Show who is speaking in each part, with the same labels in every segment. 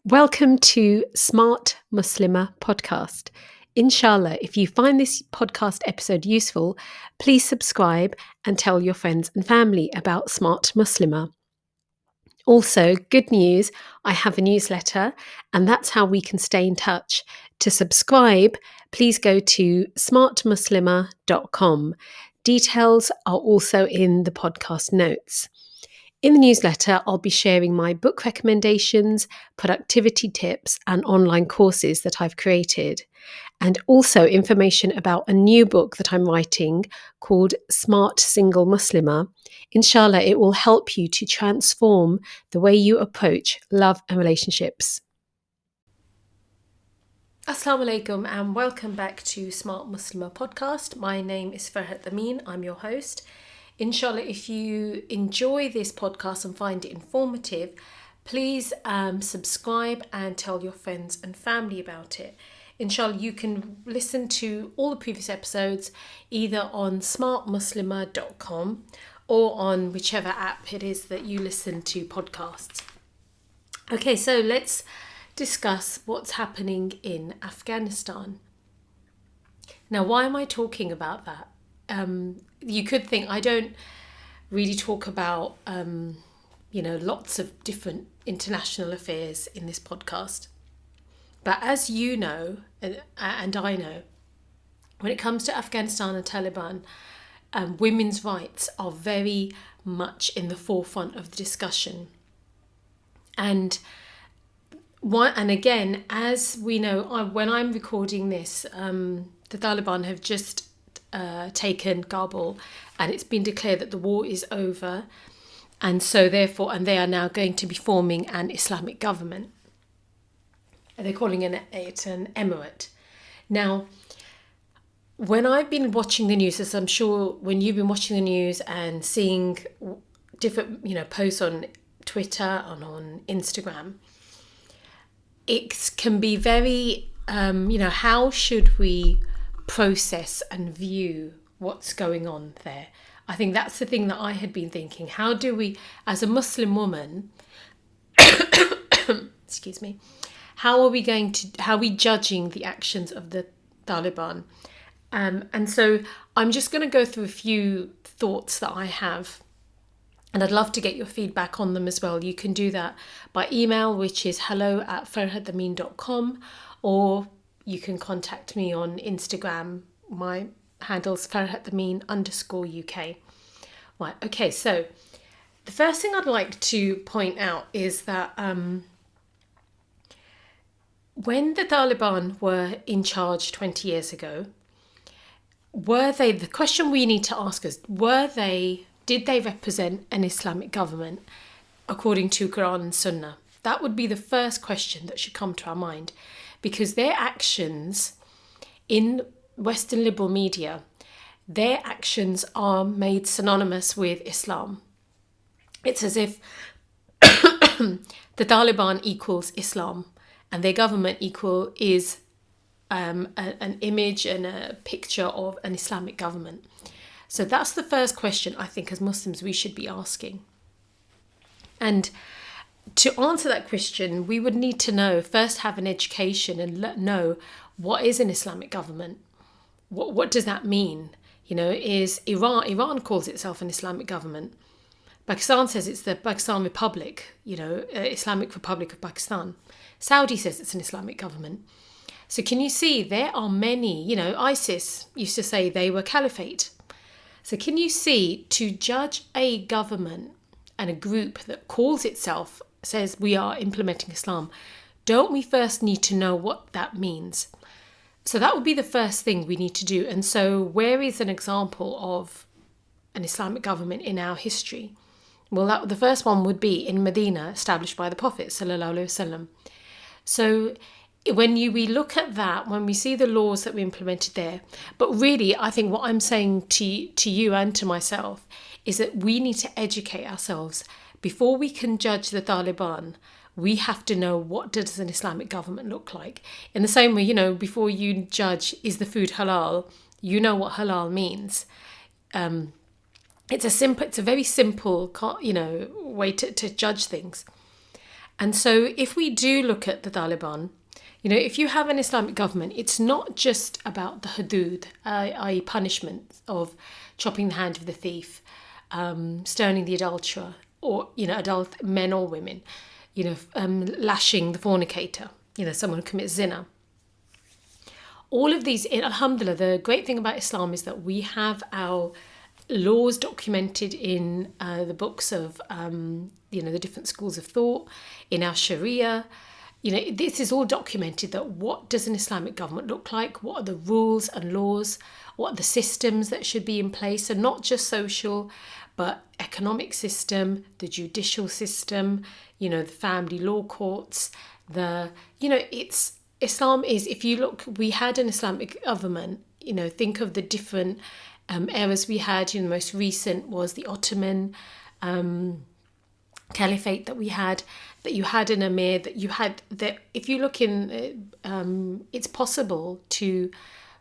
Speaker 1: Welcome to Smart Muslimah podcast. Inshallah, if you find this podcast episode useful, please subscribe and tell your friends and family about Smart Muslimah. Also, good news, I have a newsletter, and that's how we can stay in touch. To subscribe, please go to smartmuslimah.com. Details are also in the podcast notes. In the newsletter, I'll be sharing my book recommendations, productivity tips, and online courses that I've created, and also information about a new book that I'm writing called Smart Single Muslimah. Inshallah, it will help you to transform the way you approach love and relationships. Assalamu alaikum and welcome back to Smart Muslimah podcast. My name is Farhat Amin. I'm your host. Inshallah, if you enjoy this podcast and find it informative, please subscribe and tell your friends and family about it. Inshallah, you can listen to all the previous episodes either on smartmuslimah.com or on whichever app it is that you listen to podcasts. Okay, so let's discuss what's happening in Afghanistan. Now, why am I talking about that? You could think I don't really talk about, lots of different international affairs in this podcast. But as you know, and I know, when it comes to Afghanistan and Taliban, women's rights are very much in the forefront of the discussion. And again, as we know, when I'm recording this, the Taliban have just taken Kabul, and it's been declared that the war is over, and so therefore, and they are now going to be forming an Islamic government. They're calling it an emirate. Now, when I've been watching the news, as I'm sure when you've been watching the news and seeing different, posts on Twitter and on Instagram, it can be very, how should we process and view what's going on there? I think that's the thing that I had been thinking. How do we, as a Muslim woman, excuse me, how are we judging the actions of the Taliban? And so I'm just going to go through a few thoughts that I have, and I'd love to get your feedback on them as well. You can do that by email, which is hello@farhatamin.com, or you can contact me on Instagram. My handle's farhatamin_UK. Right, okay, so the first thing I'd like to point out is that when the Taliban were in charge 20 years ago, the question we need to ask is, did they represent an Islamic government according to Quran and Sunnah? That would be the first question that should come to our mind, because their actions in Western liberal media, their actions are made synonymous with Islam. It's as if the Taliban equals Islam, and their government is an image and a picture of an Islamic government. So that's the first question I think as Muslims we should be asking. And to answer that question, we would need to have an education and know what is an Islamic government. What does that mean? Is Iran calls itself an Islamic government. Pakistan says it's the Pakistan Republic, Islamic Republic of Pakistan. Saudi says it's an Islamic government. So can you see there are many, ISIS used to say they were caliphate. So can you see, to judge a government and a group that calls itself, says we are implementing Islam, don't we first need to know what that means? So that would be the first thing we need to do. And so where is an example of an Islamic government in our history? Well, the first one would be in Medina, established by the Prophet sallallahu alaihi wasallam. So when we look at that, when we see the laws that we implemented there, but really I think what I'm saying to you and to myself is that we need to educate ourselves. Before we can judge the Taliban, we have to know, what does an Islamic government look like? In the same way, before you judge, is the food halal, you know what halal means. It's a very simple, way to judge things. And so if we do look at the Taliban, if you have an Islamic government, it's not just about the hudud, i.e. punishment of chopping the hand of the thief, stoning the adulterer, or, adult men or women, lashing the fornicator, someone who commits zina. All of these, alhamdulillah, the great thing about Islam is that we have our laws documented in the books of, the different schools of thought, in our Sharia. This is all documented, that what does an Islamic government look like? What are the rules and laws? What are the systems that should be in place? So not just social, but economic system, the judicial system, the family law courts, Islam is, if you look, we had an Islamic government, think of the different eras we had. The most recent was the Ottoman caliphate that we had, that you had an emir, that you had, that if you look in, it's possible to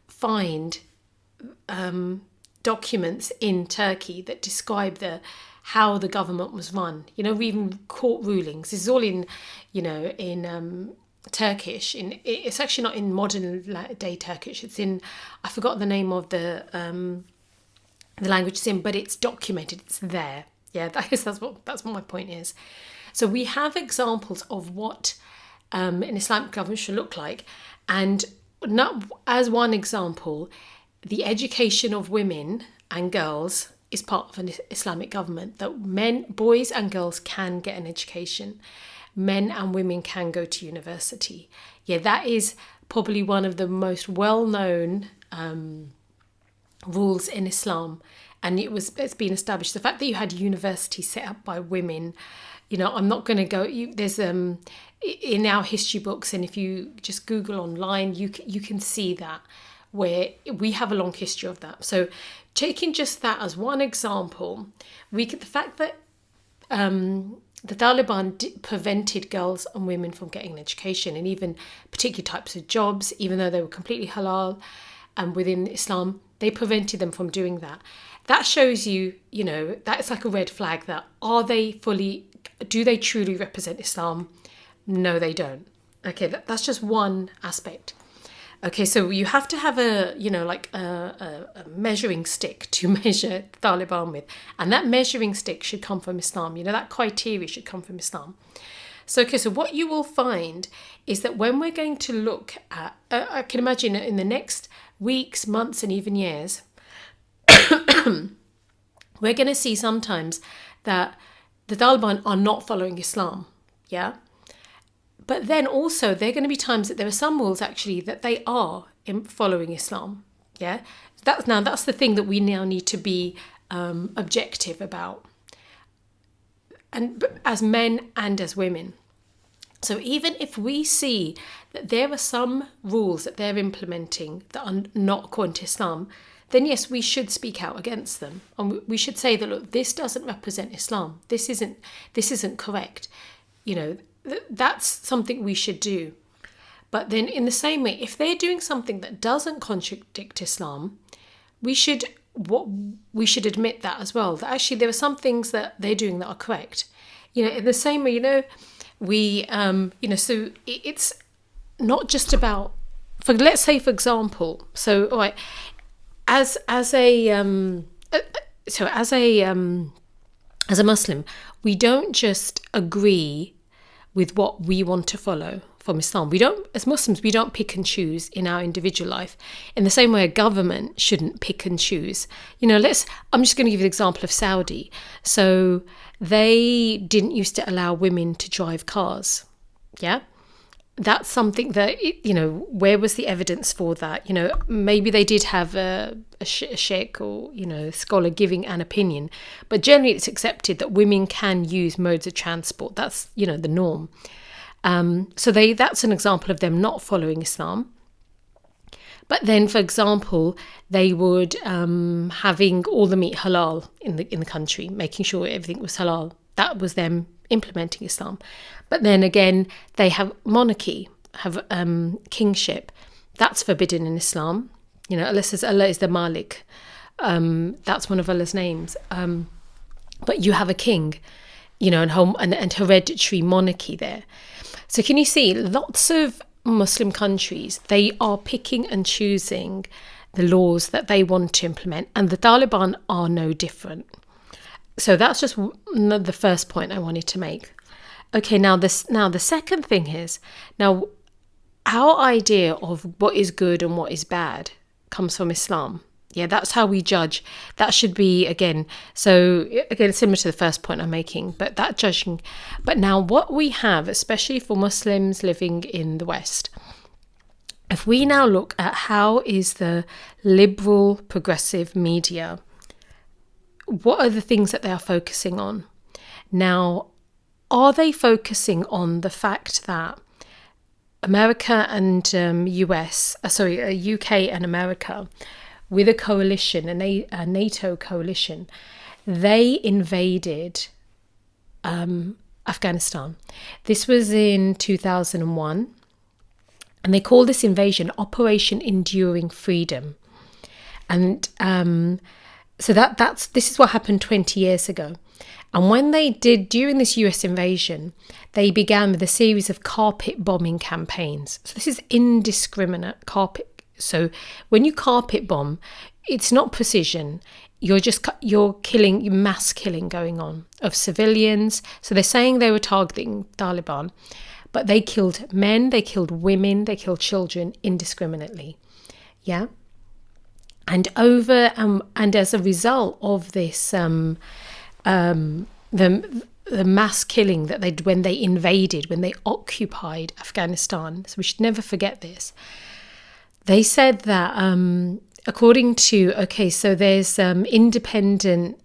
Speaker 1: find documents in Turkey that describe how the government was run. Even court rulings. This is all in Turkish. It's actually not in modern day Turkish. It's in, I forgot the name of the language it's in, but it's documented. It's there. Yeah, I guess that's what my point is. So we have examples of what an Islamic government should look like, and not as one example, the education of women and girls is part of an Islamic government. That boys and girls can get an education, men and women can go to university. Yeah, that is probably one of the most well-known rules in Islam. And it's been established. The fact that you had universities set up by women, I'm not going to go. There's in our history books, and if you just Google online, you can see that, where we have a long history of that. So, taking just that as one example, the fact that the Taliban prevented girls and women from getting an education, and even particular types of jobs, even though they were completely halal and within Islam, they prevented them from doing that. That shows you, that's like a red flag. That do they truly represent Islam? No, they don't. Okay, that's just one aspect. Okay, so you have to have a measuring stick to measure the Taliban with. And that measuring stick should come from Islam. That criteria should come from Islam. So what you will find is that when we're going to look at, I can imagine in the next weeks, months, and even years, we're going to see sometimes that the Taliban are not following Islam, yeah? But then also there are going to be times that there are some rules actually that they are following Islam, yeah? That's the thing that we now need to be objective about, and as men and as women. So even if we see that there are some rules that they're implementing that are not according to Islam, then yes, we should speak out against them. And we should say that, look, this doesn't represent Islam. This isn't correct. That's something we should do. But then in the same way, if they're doing something that doesn't contradict Islam, we should admit that as well. That actually there are some things that they're doing that are correct. In the same way, so it's not just about, let's say, for example, so all right, as a Muslim, we don't just agree with what we want to follow from Islam. As Muslims, we don't pick and choose in our individual life. In the same way, a government shouldn't pick and choose. I'm just going to give you an example of Saudi. So they didn't used to allow women to drive cars. Yeah. That's something that, where was the evidence for that? Maybe they did have a sheikh or, scholar giving an opinion, but generally it's accepted that women can use modes of transport. That's, the norm. So that's an example of them not following Islam. But then, for example, they would having all the meat halal in the country, making sure everything was halal. That was them implementing Islam. But then again, they have monarchy, have kingship. That's forbidden in Islam. Allah says Allah is the Malik. That's one of Allah's names. But you have a king. and hereditary monarchy there. So can you see lots of Muslim countries, they are picking and choosing the laws that they want to implement, and the Taliban are no different. So that's just the first point I wanted to make. Okay, now the second thing is, now our idea of what is good and what is bad comes from Islam. Yeah, that's how we judge. That should be, again, similar to the first point I'm making, but that judging. But now what we have, especially for Muslims living in the West, if we now look at how is the liberal progressive media, what are the things that they are focusing on? Now, are they focusing on the fact that America and UK and America, with a coalition, a NATO coalition, they invaded Afghanistan. This was in 2001, and they call this invasion Operation Enduring Freedom. And so this is what happened 20 years ago. And when they did, during this US invasion, they began with a series of carpet bombing campaigns. So this is indiscriminate carpet. So when you carpet bomb, it's not precision. You're killing, mass killing going on of civilians. So they're saying they were targeting Taliban, but they killed men, they killed women, they killed children indiscriminately. Yeah. And as a result of this, the mass killing that they did when they occupied Afghanistan, so we should never forget this. They said that according to, so there's independent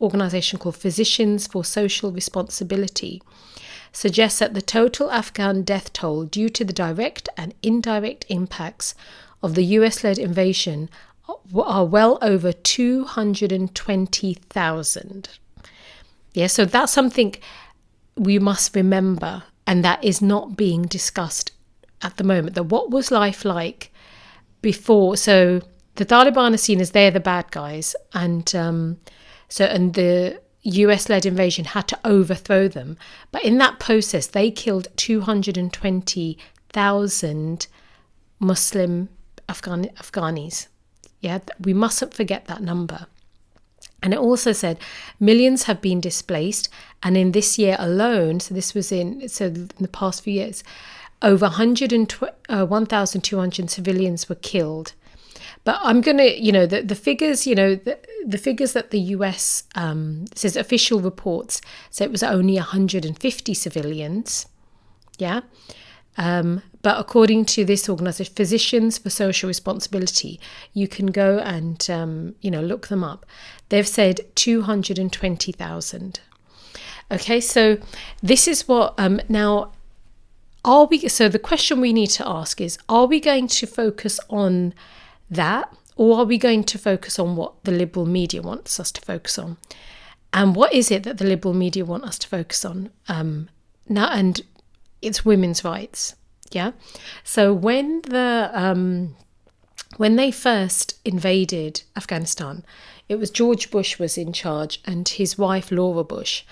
Speaker 1: organisation called Physicians for Social Responsibility, suggests that the total Afghan death toll due to the direct and indirect impacts of the US-led invasion are well over 220,000. Yeah, so that's something we must remember, and that is not being discussed at the moment. That what was life like before? So the Taliban are seen as they're the bad guys, and the US-led invasion had to overthrow them. But in that process, they killed 220,000 Muslim Afghanis. Yeah, we mustn't forget that number. And it also said millions have been displaced, and in this year alone, so in the past few years, over 1,200 civilians were killed. But I'm going to, the figures, the figures that the US says official reports, so it was only 150 civilians. Yeah. But according to this organisation, Physicians for Social Responsibility, you can go and, look them up. They've said 220,000. Okay, so this is what, now, so the question we need to ask is, are we going to focus on that, or are we going to focus on what the liberal media wants us to focus on? And what is it that the liberal media want us to focus on? Now, and it's women's rights. Yeah. So when they first invaded Afghanistan, it was George Bush was in charge, and his wife Laura Bush,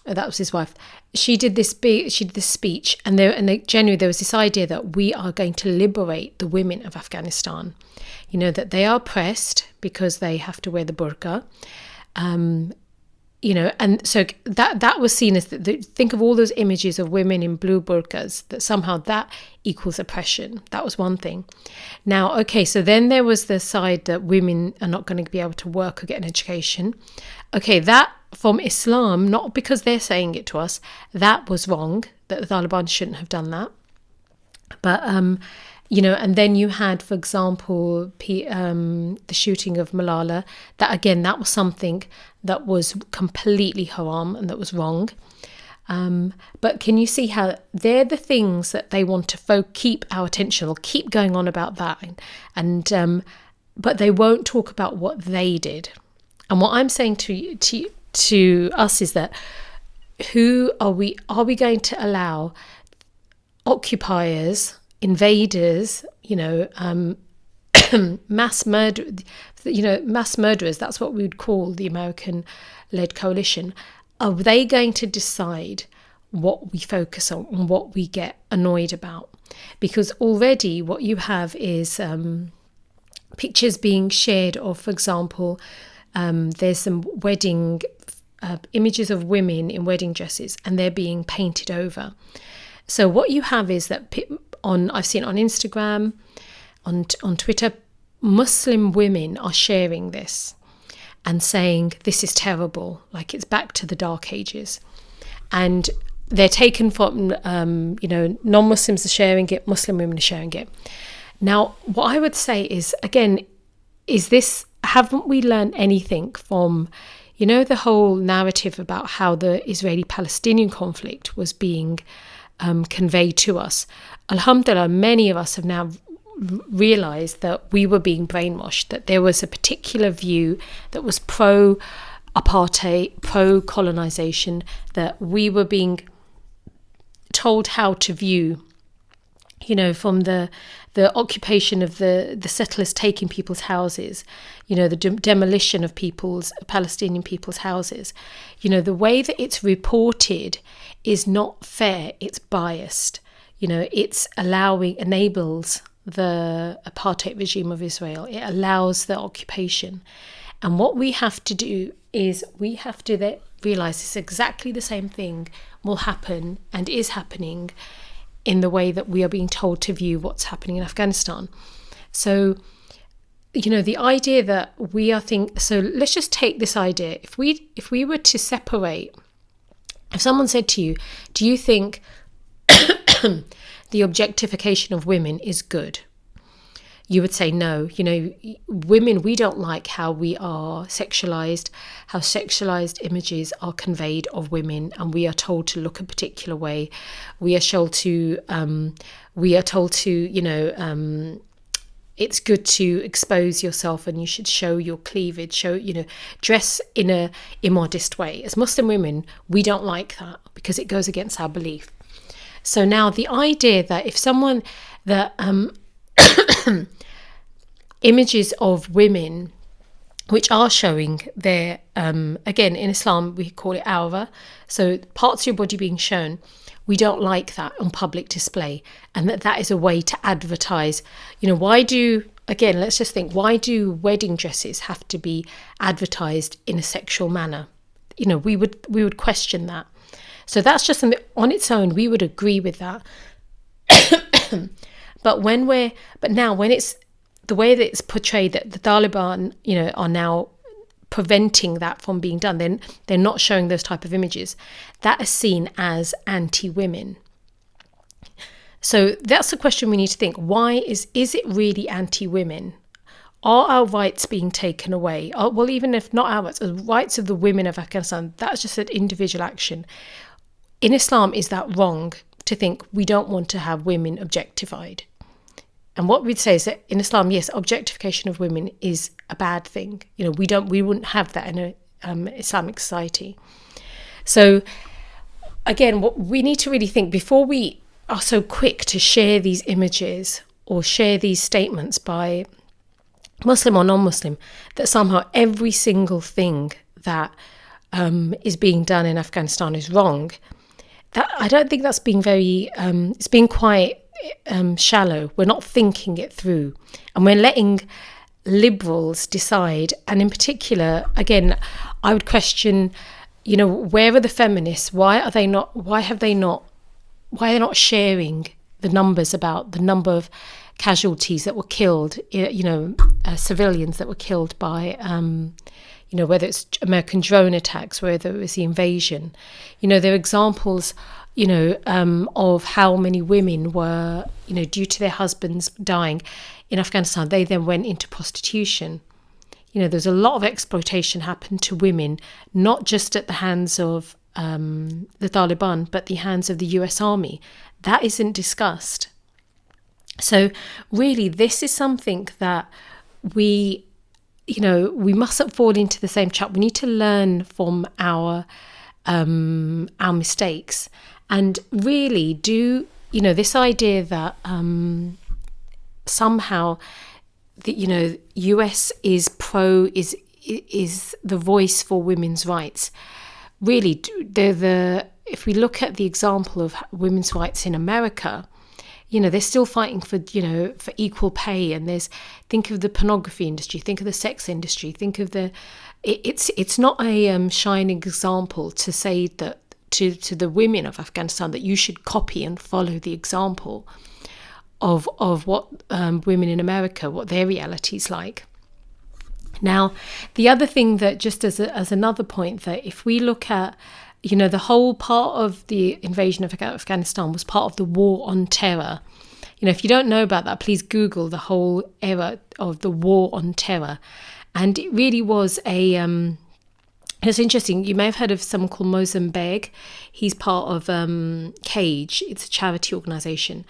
Speaker 1: that was his wife. She did this speech, and genuinely there was this idea that we are going to liberate the women of Afghanistan. That they are oppressed because they have to wear the burqa. And so that was seen as think of all those images of women in blue burqas, that somehow that equals oppression. That was one thing. Now, so then there was the side that women are not going to be able to work or get an education. Okay, that from Islam, not because they're saying it to us, that was wrong, that the Taliban shouldn't have done that. But, and then you had, for example, the shooting of Malala. That, again, that was something that was completely haram and that was wrong. But can you see how they're the things that they want to keep our attention, or keep going on about that, and but they won't talk about what they did. And what I'm saying to us is that who are we? Are we going to allow occupiers, invaders, mass murderers? That's what we would call the American-led coalition. are they going to decide what we focus on and what we get annoyed about? Because already what you have is pictures being shared of, for example, there's some wedding images of women in wedding dresses and they're being painted over. So what you have is that I've seen on Instagram, on Twitter, Muslim women are sharing this and saying this is terrible, like it's back to the Dark Ages. And they're taken from, non-Muslims are sharing it, Muslim women are sharing it. Now, what I would say is, again, haven't we learned anything from, the whole narrative about how the Israeli-Palestinian conflict was being conveyed to us? Alhamdulillah, many of us have now realised that we were being brainwashed, that there was a particular view that was pro-apartheid, pro-colonisation, that we were being told how to view, from the occupation of the settlers taking people's houses, the demolition of Palestinian people's houses. The way that it's reported is not fair, it's biased. It's enables the apartheid regime of Israel. It allows the occupation. And what we have to do is we have to realise it's exactly the same thing will happen and is happening in the way that we are being told to view what's happening in Afghanistan. So, the idea that so let's just take this idea. If we were to separate, if someone said to you, do you think the objectification of women is good? You would say no. Women, we don't like how we are sexualized, how sexualized images are conveyed of women, and we are told to look a particular way. We are told to, it's good to expose yourself and you should show your cleavage, dress in a immodest way. As Muslim women, we don't like that because it goes against our belief. So now the idea that if someone images of women which are showing their, again, in Islam, we call it awra, so parts of your body being shown, we don't like that on public display, and that is a way to advertise. Why do wedding dresses have to be advertised in a sexual manner? We would question that. So that's just on its own, we would agree with that. But now when it's the way that it's portrayed, that the Taliban, are now preventing that from being done, then they're not showing those type of images, that is seen as anti-women. So that's the question we need to think. Why is it really anti-women? Are our rights being taken away? Well, even if not our rights, the rights of the women of Afghanistan, that's just an individual action. In Islam, is that wrong to think we don't want to have women objectified? And what we'd say is that in Islam, yes, objectification of women is a bad thing. We wouldn't have that in an Islamic society. So again, what we need to really think before we are so quick to share these images or share these statements by Muslim or non-Muslim, that somehow every single thing that is being done in Afghanistan is wrong. That I don't think that's being very. It's being quite shallow. We're not thinking it through, and we're letting liberals decide. And in particular, again, I would question, where are the feminists? Why are they not sharing the numbers about the number of casualties that were killed, civilians that were killed by, whether it's American drone attacks, whether it was the invasion. There are examples, of how many women were, due to their husbands dying in Afghanistan, they then went into prostitution. There's a lot of exploitation happened to women, not just at the hands of the Taliban, but the hands of the US Army. That isn't discussed. So really, this is something that we mustn't fall into the same trap. We need to learn from our mistakes, and really do, this idea that somehow the US is the voice for women's rights. really, if we look at the example of women's rights in America, they're still fighting for, for equal pay. And think of the pornography industry, think of the sex industry, think of it's not a shining example to say that to the women of Afghanistan that you should copy and follow the example of what women in America, what their reality is like. Now, the other thing that just as another point, that if we look at, the whole part of the invasion of Afghanistan was part of the war on terror. If you don't know about that, please Google the whole era of the war on terror. And it really was it's interesting. You may have heard of someone called Mozambique. He's part of CAGE. It's a charity organisation.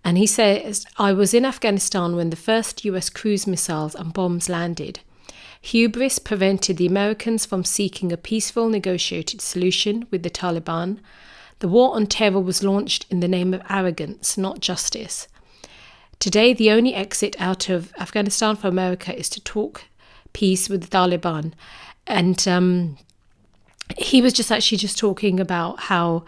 Speaker 1: And he says, I was in Afghanistan when the first US cruise missiles and bombs landed. Hubris prevented the Americans from seeking a peaceful negotiated solution with the Taliban. The war on terror was launched in the name of arrogance, not justice. Today, the only exit out of Afghanistan for America is to talk peace with the Taliban. And he was just talking about how,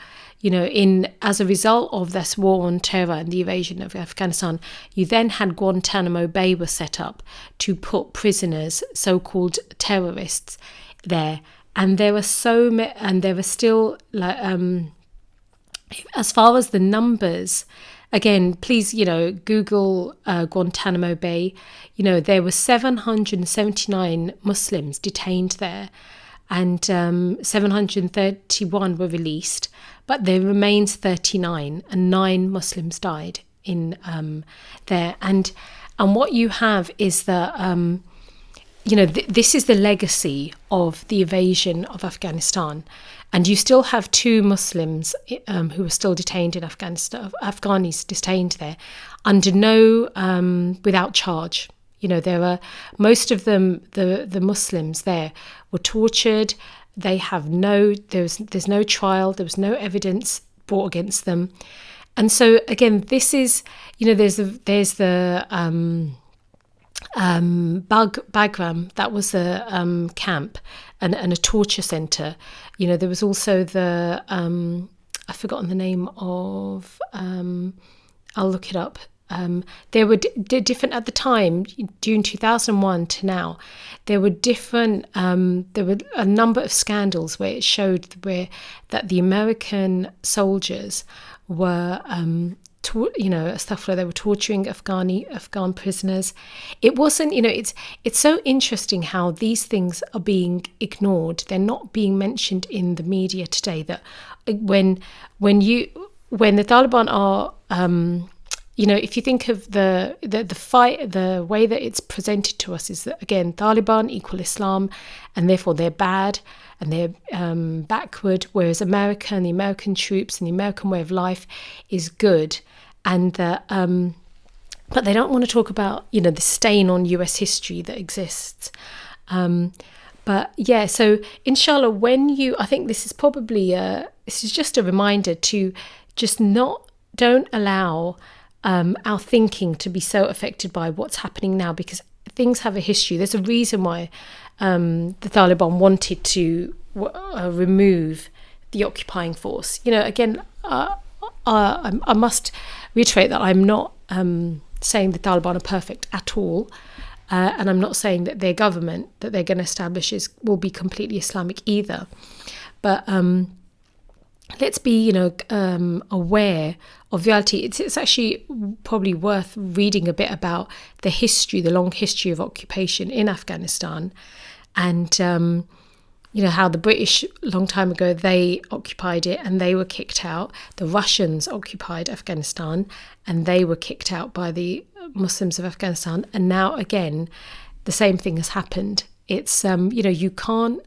Speaker 1: as a result of this war on terror and the invasion of Afghanistan, you then had Guantanamo Bay was set up to put prisoners, so-called terrorists, there. And there were still, as far as the numbers, again, please, Google Guantanamo Bay. There were 779 Muslims detained there, and 731 were released, but there remains 39, and 9 Muslims died in there. And what you have is that this is the legacy of the invasion of Afghanistan. And you still have 2 Muslims who are still detained in Afghanistan, Afghanis detained there, under without charge. There are, most of them, the Muslims there were tortured. They have there's no trial. There was no evidence brought against them. And so again, this is, there's the Bagram, that was a camp and a torture centre. There was also the I've forgotten the name of, I'll look it up. There were different at the time, June 2001 to now. There were different. There were a number of scandals where it showed that the American soldiers were, stuff where they were torturing Afghan prisoners. It wasn't, it's so interesting how these things are being ignored. They're not being mentioned in the media today. That when the Taliban are, if you think of the fight, the way that it's presented to us is that, again, Taliban equal Islam, and therefore they're bad and they're backward, whereas America and the American troops and the American way of life is good. And but they don't want to talk about, the stain on US history that exists. But yeah, so inshallah, I think this is probably this is just a reminder to just don't allow our thinking to be so affected by what's happening now, because things have a history. There's a reason why the Taliban wanted to remove the occupying force. Again, I must reiterate that I'm not saying the Taliban are perfect at all, and I'm not saying that their government that they're going to establish will be completely Islamic either. But let's be, aware of reality. It's actually probably worth reading a bit about the long history of occupation in Afghanistan, and how the British, a long time ago, they occupied it and they were kicked out. The Russians occupied Afghanistan and they were kicked out by the Muslims of Afghanistan. And now again, the same thing has happened. It's you can't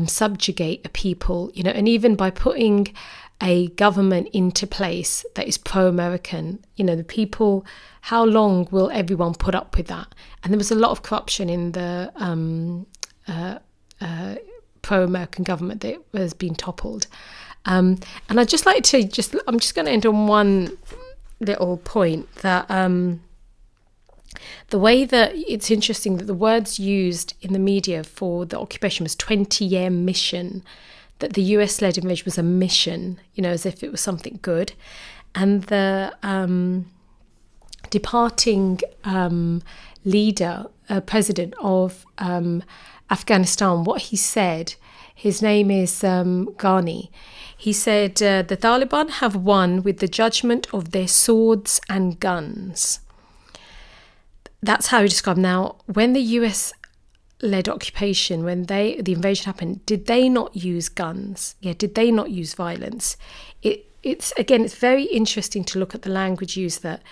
Speaker 1: subjugate a people, and even by putting a government into place that is pro-American, the people, how long will everyone put up with that? And there was a lot of corruption in the pro-American government that has been toppled. And I'd just like to I'm just going to end on one little point, that the way that it's interesting that the words used in the media for the occupation was 20-year mission. that the US-led invasion was a mission, as if it was something good. And the departing leader, president of Afghanistan, what he said, his name is Ghani. He said, the Taliban have won with the judgment of their swords and guns. That's how he described. Now, when the US-led occupation, when the invasion happened, did they not use guns? Yeah, did they not use violence? It's very interesting to look at the language used. That,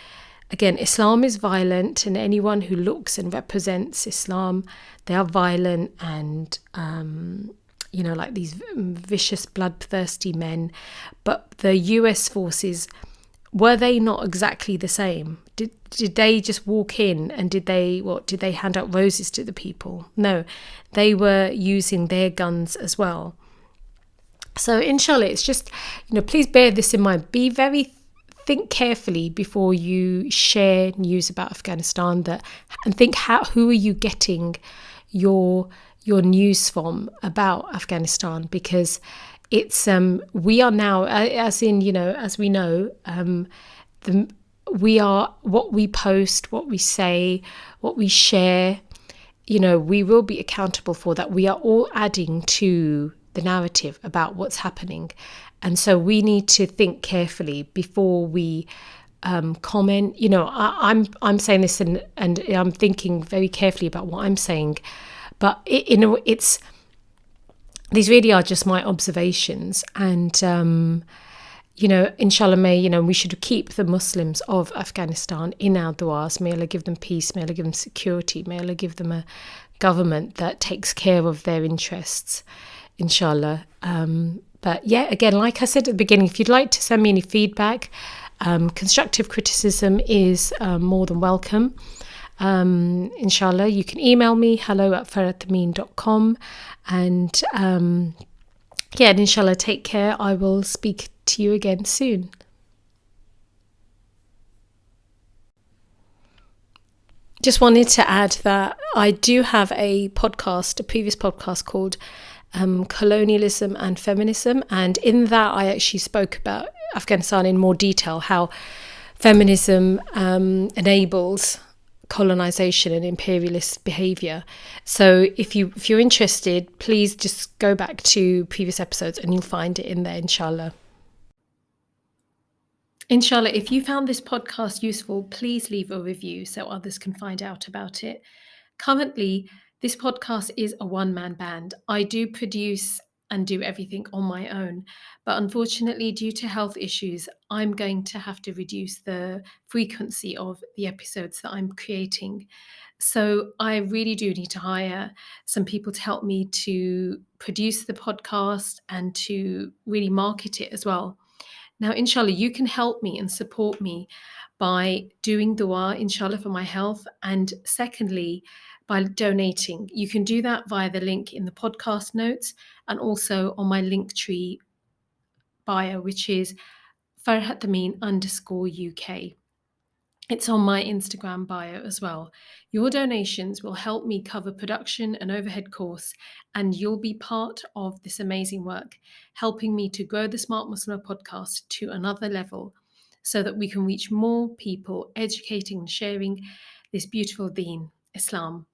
Speaker 1: again, Islam is violent, and anyone who looks and represents Islam, they are violent and like these vicious, bloodthirsty men. But the US forces, were they not exactly the same? Did they just walk in and did they hand out roses to the people? No, they were using their guns as well. So inshallah, it's just, please bear this in mind. Think carefully before you share news about Afghanistan, and think who are you getting your news from about Afghanistan, because it's we are now, as we know, we are what we post, what we say, what we share, we will be accountable for that. We are all adding to the narrative about what's happening, and so we need to think carefully before we comment. I'm saying this and I'm thinking very carefully about what I'm saying, but it's these really are just my observations, and inshallah, we should keep the Muslims of Afghanistan in our du'as. May Allah give them peace, may Allah give them security, may Allah give them a government that takes care of their interests, inshallah. But yeah, again, like I said at the beginning, if you'd like to send me any feedback, constructive criticism is more than welcome. Inshallah, you can email me, hello@farhat.amin.com, and and inshallah, take care. I will speak to you again soon. Just wanted to add that I do have a previous podcast called Colonialism and Feminism, and in that I actually spoke about Afghanistan in more detail, how feminism enables colonization and imperialist behavior. So if you're interested, please just go back to previous episodes and you'll find it in there, inshallah. Inshallah, if you found this podcast useful, please leave a review so others can find out about it. Currently, this podcast is a one-man band. I do produce and do everything on my own, but unfortunately, due to health issues, I'm going to have to reduce the frequency of the episodes that I'm creating. So I really do need to hire some people to help me to produce the podcast and to really market it as well. Now, inshallah, you can help me and support me by doing dua, inshallah, for my health. And secondly, by donating. You can do that via the link in the podcast notes and also on my Linktree bio, which is Farhat_UK. It's on my Instagram bio as well. Your donations will help me cover production and overhead costs, and you'll be part of this amazing work, helping me to grow the Smart Muslimah podcast to another level so that we can reach more people, educating and sharing this beautiful deen, Islam.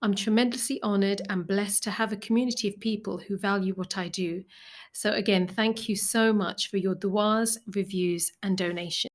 Speaker 1: I'm tremendously honoured and blessed to have a community of people who value what I do. So again, thank you so much for your du'as, reviews and donations.